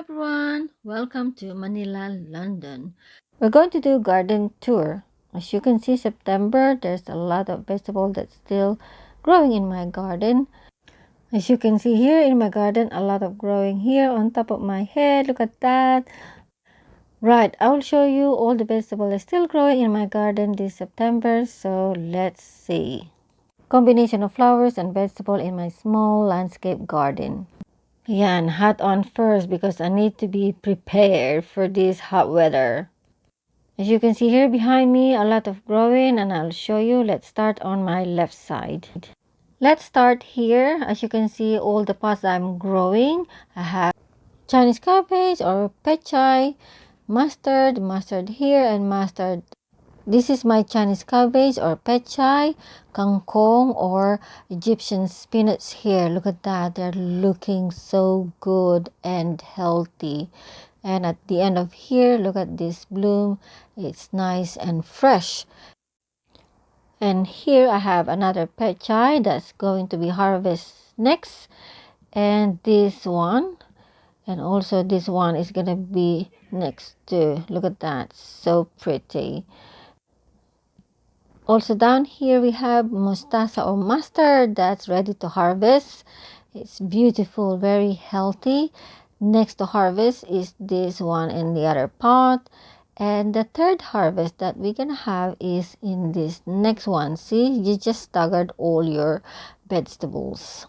everyone, welcome to Manila, London. We're going to do garden tour. As you can see, September, there's a lot of vegetable that's still growing in my garden. As you can see here in my garden, a lot of growing here on top of my head. Look at that. Right, I will show you all the vegetables still growing in my garden this September. So let's see. Combination of flowers and vegetable in my small landscape garden. Yan, hat on first because I need to be prepared for this hot weather. As you can see here behind me, a lot of growing and I'll show you. Let's start on my left side. Let's start here. As you can see, all the pots I'm growing. I have Chinese cabbage or pechay, mustard here and mustard. This is my Chinese cabbage or pechay, kangkong or Egyptian spinach here. Look at that. They're looking so good and healthy. And at the end of here, look at this bloom. It's nice and fresh. And here I have another pechay that's going to be harvested next. And this one. And also this one is going to be next too. Look at that. So pretty. Also down here we have Mustache or mustard that's ready to harvest. It's beautiful, very healthy. Next to harvest is this one in the other pot. And the third harvest that we're gonna have is in this next one. See, you just staggered all your vegetables.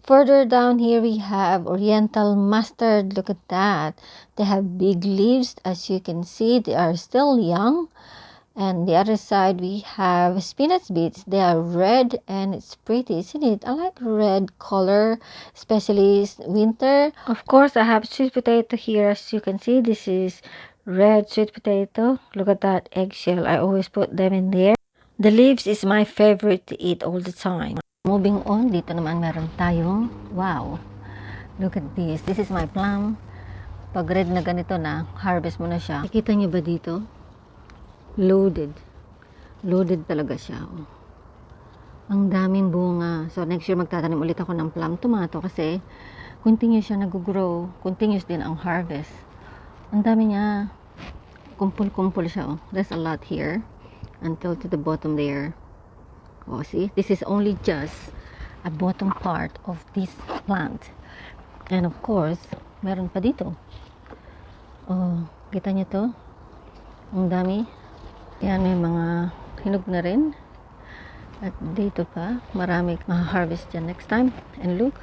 Further down here we have Oriental Mustard. Look at that. They have big leaves. As you can see, they are still young. And the other side we have Spinach Beets. They are red and it's pretty, isn't it? I like red color, especially winter. Of course, I have sweet potato here. As you can see, this is red sweet potato. Look at that eggshell. I always put them in there. The leaves is my favorite to eat all the time. Moving on, dito naman meron tayong, wow, look at this. This is my plum. Pag red na ganito na, harvest mo na siya. Nakikita niyo ba dito? Loaded talaga siya. Oh. Ang daming bunga. So next year magtatanim ulit ako ng plum tomato kasi continuous siya nag-grow, continuous din ang harvest. Ang dami niya, kumpul-kumpul siya. Oh. There's a lot here until to the bottom there. Oh, see, this is only just a bottom part of this plant. And of course, meron pa dito. Oh, kita niyo to? Ang dami. Yan, may mga hinog na rin. At dito pa, marami ma-harvest dyan next time. And look,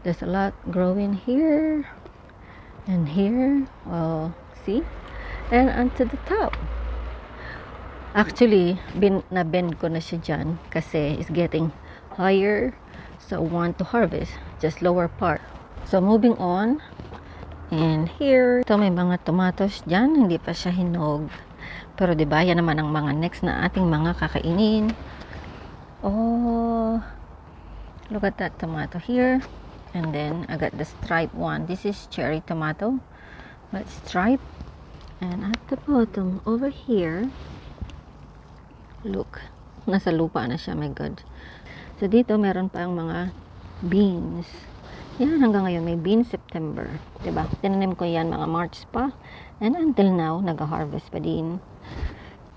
there's a lot growing here. And here. Oh, see? And onto the top. Actually, na-bend ko na siya dyan kasi it's getting higher. So, I want to harvest just lower part. So, moving on. And here, ito may mga tomatoes dyan. Hindi pa siya hinog. Pero diba, yan naman ang mga next na ating mga kakainin. Oh, look at that tomato here. And then, I got the striped one. This is cherry tomato. But striped. And at the bottom, over here, look, nasa lupa na siya, my God. So, dito, meron pa ang mga beans. Yan, hanggang ngayon, may beans September. Diba? Tinanim ko yan mga March pa. And until now, nag-harvest pa din.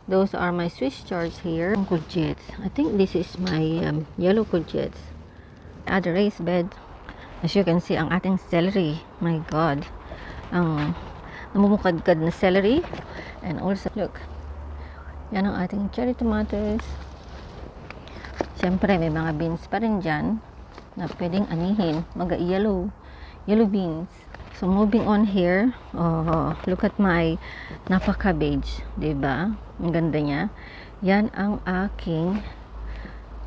Those are my Swiss chard here. Courgettes. I think this is my yellow courgettes. At the raised bed, as you can see, ang ating celery. My God. Ang namumukadkad na celery. And also, look. Yan ang ating cherry tomatoes. Siyempre, may mga beans pa rin dyan na pwedeng anihin. Yellow beans. So, moving on here, look at my napa cabbage, diba? Ang ganda niya. Yan ang aking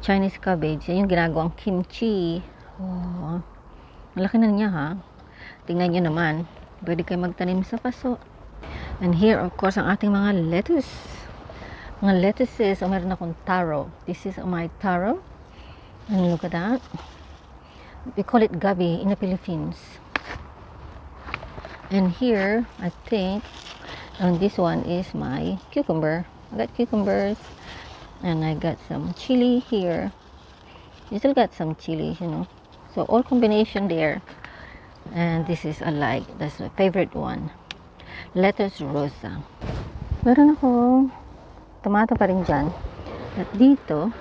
Chinese cabbage. Yan yung ginagawang kimchi. Oh, malaki na niya, ha? Tingnan nyo naman. Pwede kayo magtanim sa paso. And here, of course, ang ating mga lettuce. Mga lettuces. O, meron akong taro. This is my taro. And look at that. We call it gabi in the Philippines. And here, I think, this one is my cucumber. I got cucumbers. And I got some chili here. You still got some chili, you know. So, all combination there. And this is alike. That's my favorite one. Lettuce rosa. Meron akong tomato pa rin dyan. At dito,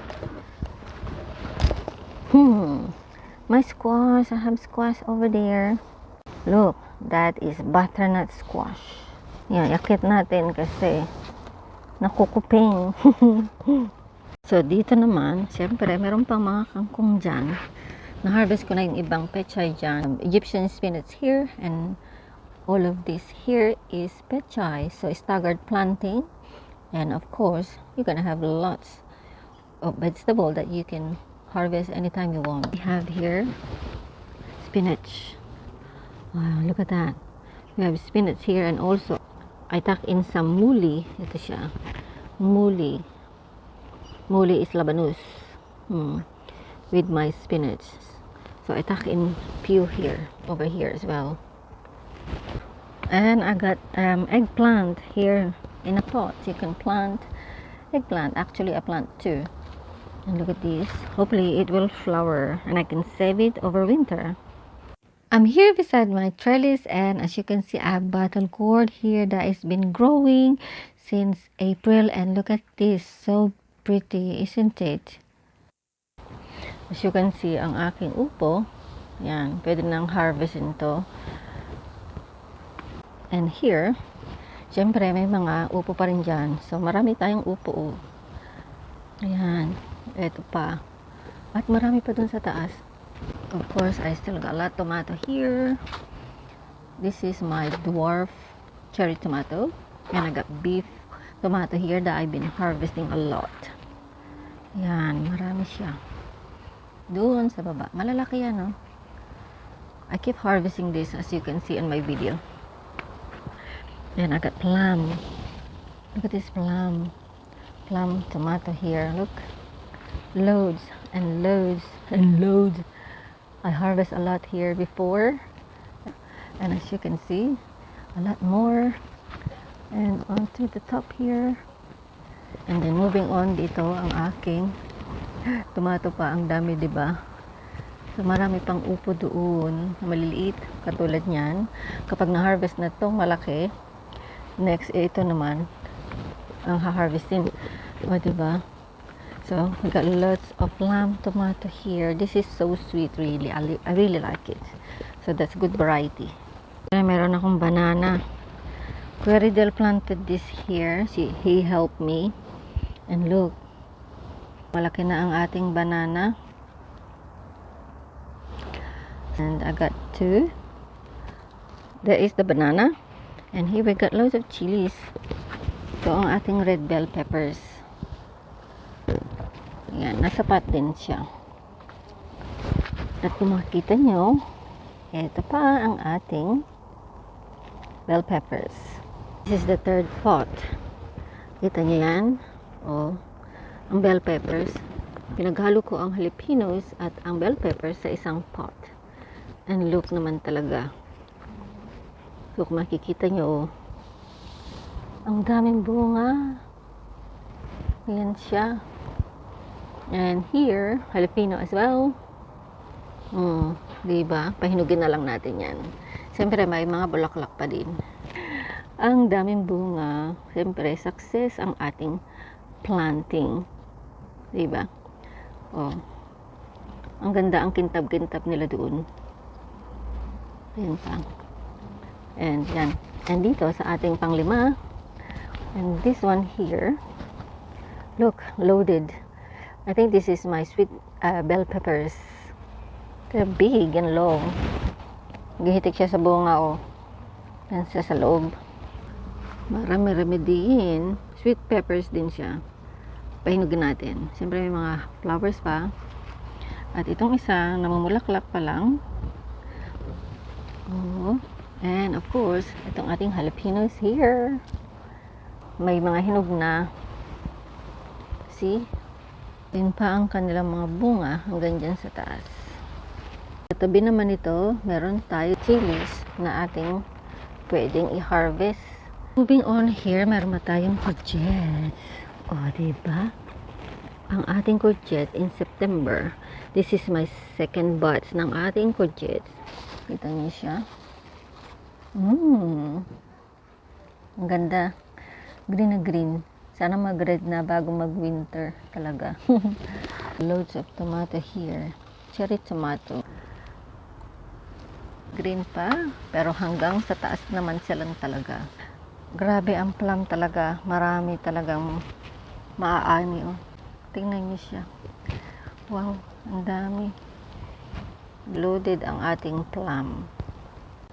my squash. I have squash over there. Look, that is butternut squash. Yan, yakit natin kasi nakukuping. So, dito naman, siyempre, meron pang mga kangkong dyan. Na-harvest ko na yung ibang pechay dyan. Egyptian spinach here, and all of this here is pechay. So, staggered planting. And of course, you're gonna have lots of vegetable that you can harvest anytime you want. We have here spinach. Wow, look at that. We have spinach here, and also I tuck in some muli. Ito siya. Muli. Muli is labanus. With my spinach. So I tuck in few here, over here as well. And I got eggplant here in a pot. You can plant eggplant. Actually, I plant two. And look at this. Hopefully, it will flower, and I can save it over winter. I'm here beside my trellis, and as you can see, I have bottle gourd here that has been growing since April. And look at this, so pretty, isn't it? As you can see, ang aking upo, yan, pwede nang harvestin to. And here, syempre may mga upo pa rin dyan. So marami tayong upo. Ayan, eto pa. At marami pa dun sa taas. Of course, I still got a lot of tomato here. This is my dwarf cherry tomato. And I got beef tomato here that I've been harvesting a lot. Yan, marami siya. Doon sa baba. Malalaki yan, no? I keep harvesting this, as you can see in my video. And I got plum. Look at this plum. Plum tomato here. Look. Loads and loads and loads. I harvest a lot here before. And as you can see, a lot more. And onto the top here. And then moving on, dito ang aking tomato pa, ang dami, diba? So marami pang upo doon, maliliit, katulad niyan. Kapag na-harvest na to, malaki. Next, ito naman ang ha-harvestin. O, diba? So, we got lots of plum tomato here. This is so sweet, really. I really like it. So, that's good variety. Meron akong banana. Kuya Riddle planted this here. He helped me. And look, malaki na ang ating banana. And I got two. There is the banana. And here we got loads of chilies. Ito ang ating red bell peppers. Yan, nasa pot din siya. At kung makikita nyo, ito pa ang ating bell peppers. This is the third pot. Kita nyo yan? O, ang bell peppers. Pinaghalo ko ang jalapenos at ang bell peppers sa isang pot. And look naman talaga. So, kung makikita nyo, ang daming bunga. Ayan siya. And here, jalapeno as well. Diba? Pahinugin na lang natin yan. Siyempre, may mga bulaklak pa din. Ang daming bunga. Siyempre, success ang ating planting. Diba? Oh. Ang ganda ang kintab-kintab nila doon. Ayan pa. And yan. And dito sa ating panglima. And this one here. Look, loaded. I think this is my sweet bell peppers. They're big and long. Gihitik siya sa bunga, oh. Yan siya sa loob. Marami-rami din. Sweet peppers din siya. Pahinugin natin. Siyempre may mga flowers pa. At itong isa, namumulaklak pa lang. Oh. And of course, itong ating jalapenos here. May mga hinog na. See? Yun pa ang kanilang mga bunga hanggang dyan sa taas. Sa tabi naman ito, meron tayo chilies na ating pwedeng i-harvest. Moving on here, meron tayong courgettes. O, diba? Ang ating courgette in September. This is my second batch ng ating courgettes. Kita niyo siya. Ang ganda. Green na green. Sana mag-red na bago mag-winter talaga. Loads of tomato here. Cherry tomato. Green pa, pero hanggang sa taas naman silang talaga. Grabe ang plum talaga. Marami talagang maaani. Oh. Tingnan niyo siya. Wow, ang dami. Loaded ang ating plum.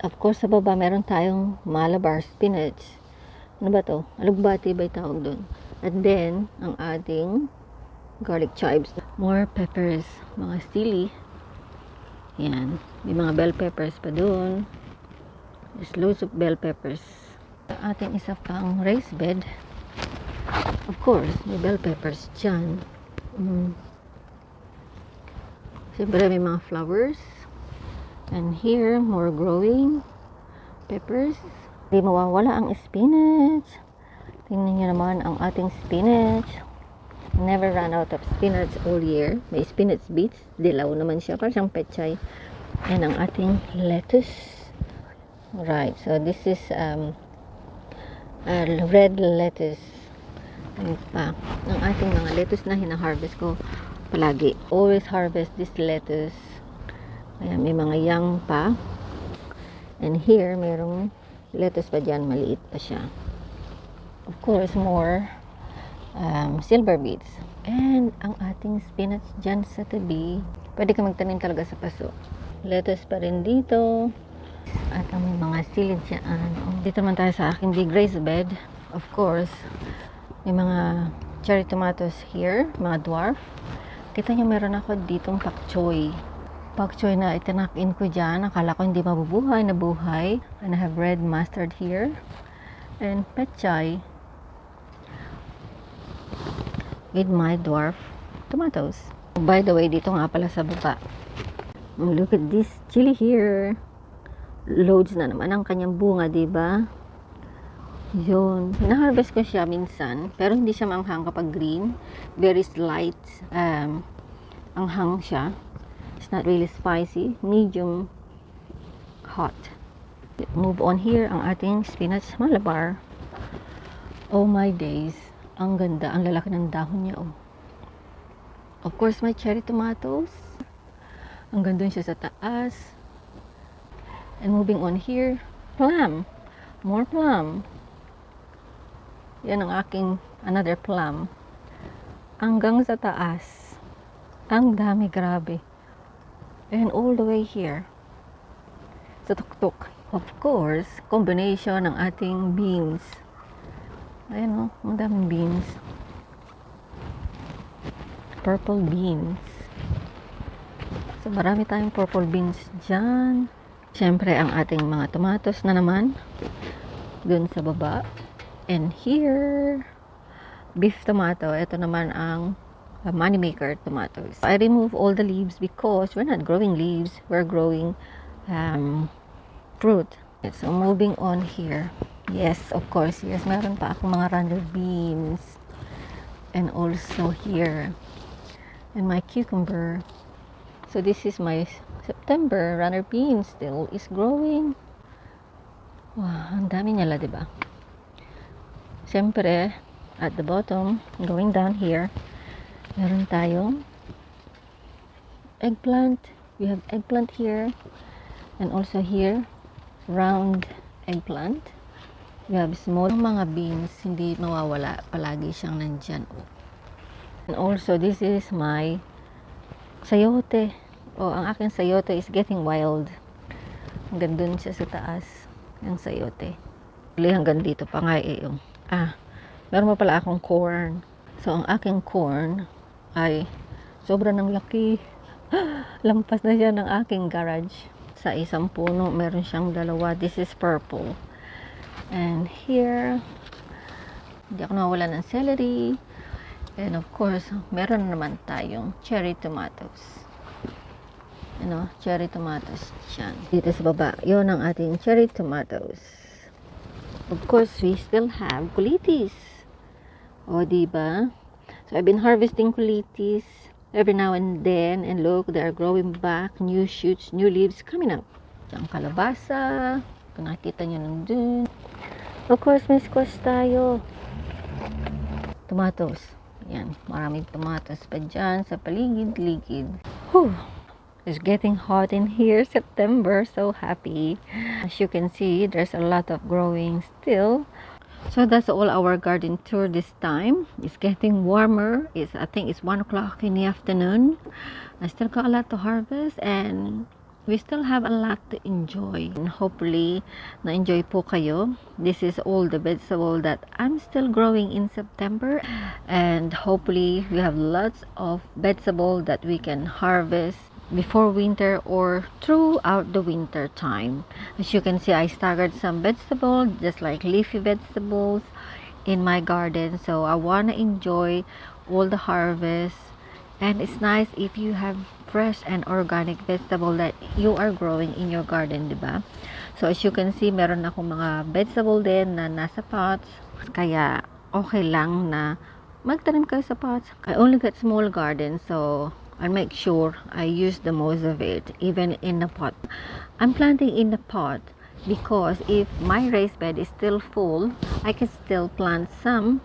Of course, sa baba meron tayong Malabar spinach. Ano ba to? Alugbati ba yung tawag doon? And then, ang ating garlic chives. More peppers. Mga sili. Yan. May mga bell peppers pa doon. There's loads of bell peppers. Ating isa pang raised bed. Of course, may bell peppers dyan. Siyempre, may mga flowers. And here, more growing peppers. Hindi mawawala ang spinach. Tingnan nyo naman ang ating spinach. Never run out of spinach all year. May spinach beets. Dilaw naman siya. Parang siyang pechay. And ang ating lettuce. Right. So, this is red lettuce. Ano pa? Ang ating mga lettuce na hina-harvest ko palagi. Always harvest this lettuce. Ayan, may mga young pa. And here, mayroong lettuce pa dyan. Maliit pa siya. Of course, more silver beets. And ang ating spinach dyan sa tabi. Pwede ka magtanim talaga sa paso. Lettuce pa rin dito. At ang may mga silid dyan. Dito naman tayo sa aking big raised bed. Of course, may mga cherry tomatoes here. Mga dwarf. Kita nyo meron ako ditong pak choy. Pak choy na itinakin ko dyan. Akala ko hindi mabubuhay. Nabuhay. And I have red mustard here. And pechay. With my dwarf tomatoes. By the way, dito nga pala sa baba. Look at this chili here. Loads na naman ang kanyang bunga, diba? Yun. Hina-harvest ko siya minsan. Pero hindi siya manghang kapag green. Very slight. Anghang siya. It's not really spicy. Medium hot. Move on here. Ang ating spinach Malabar. Oh my days. Ang ganda. Ang lalaki ng dahon niya. Oh. Of course, may cherry tomatoes. Ang ganda siya sa taas. And moving on here. Plum. More plum. Yan ang aking another plum. Hanggang sa taas. Ang dami, grabe. And all the way here. Sa tuktok. Of course, combination ng ating beans. Ayan o, ang daming beans. Purple beans. So, marami tayong purple beans dyan. Siyempre, ang ating mga tomatoes na naman. Dun sa baba. And here, beef tomato. Ito naman ang moneymaker tomatoes. I remove all the leaves because we're not growing leaves. We're growing fruit. So, moving on here. Yes, of course. Yes, meron pa akong mga runner beans. And also here. And my cucumber. So, this is my September runner beans. Still is growing. Wow, ang dami nila, diba? Siyempre, at the bottom, going down here, meron tayong eggplant. We have eggplant here. And also here, round eggplant. We have small mga beans, hindi mawawala. Palagi siyang nandyan. And also, this is my sayote. Ang aking sayote is getting wild. Hanggang dun siya sa taas. Yung sayote. Hanggang dito pa nga yung. Meron pa pala akong corn. So, ang aking corn ay sobra ng laki. Lampas na siya ng aking garage. Sa isang puno, meron siyang dalawa. This is purple. And here, hindi ako nawala ng celery. And of course, meron naman tayong cherry tomatoes. Cherry tomatoes dyan. Dito sa baba, yun ang ating cherry tomatoes. Of course, we still have kulitis. O, diba? So, I've been harvesting kulitis every now and then. And look, they are growing back. New shoots, new leaves coming up. Ang kalabasa. Kung nakikita nyo nandun. Of course, may squash tayo. Tomatoes. Yan, maraming tomatoes pa dyan sa paligid-ligid. Whew! It's getting hot in here, September. So happy. As you can see, there's a lot of growing still. So that's all our garden tour this time. It's getting warmer. I think it's 1 o'clock in the afternoon. I still got a lot to harvest and we still have a lot to enjoy. And hopefully, na-enjoy po kayo. This is all the vegetable that I'm still growing in September. And hopefully, we have lots of vegetable that we can harvest before winter or throughout the winter time. As you can see, I staggered some vegetables, just like leafy vegetables in my garden. So I want to enjoy all the harvest. And it's nice if you have fresh and organic vegetable that you are growing in your garden, diba? So as you can see, meron akong mga vegetable din na nasa pots. Kaya okay lang na magtanim kayo sa pots. I only got small garden, so I'll make sure I use the most of it, even in the pot. I'm planting in the pot because if my raised bed is still full, I can still plant some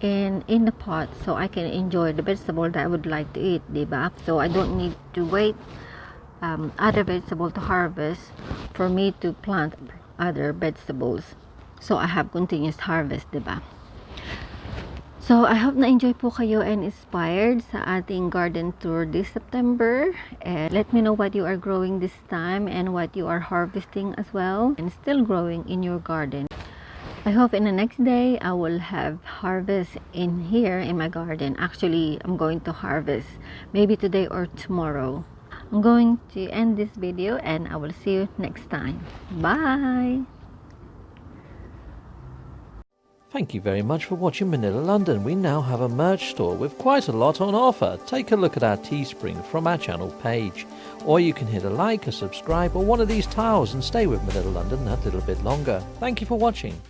in the pot so I can enjoy the vegetable that I would like to eat, diba? So I don't need to wait other vegetable to harvest for me to plant other vegetables. So I have continuous harvest, diba? So, I hope na-enjoy po kayo and inspired sa ating garden tour this September. And let me know what you are growing this time and what you are harvesting as well and still growing in your garden. I hope in the next day, I will have harvest in here in my garden. Actually, I'm going to harvest maybe today or tomorrow. I'm going to end this video and I will see you next time. Bye! Thank you very much for watching Manila London. We now have a merch store with quite a lot on offer. Take a look at our Teespring from our channel page. Or you can hit a like, a subscribe or one of these tiles and stay with Manila London that little bit longer. Thank you for watching.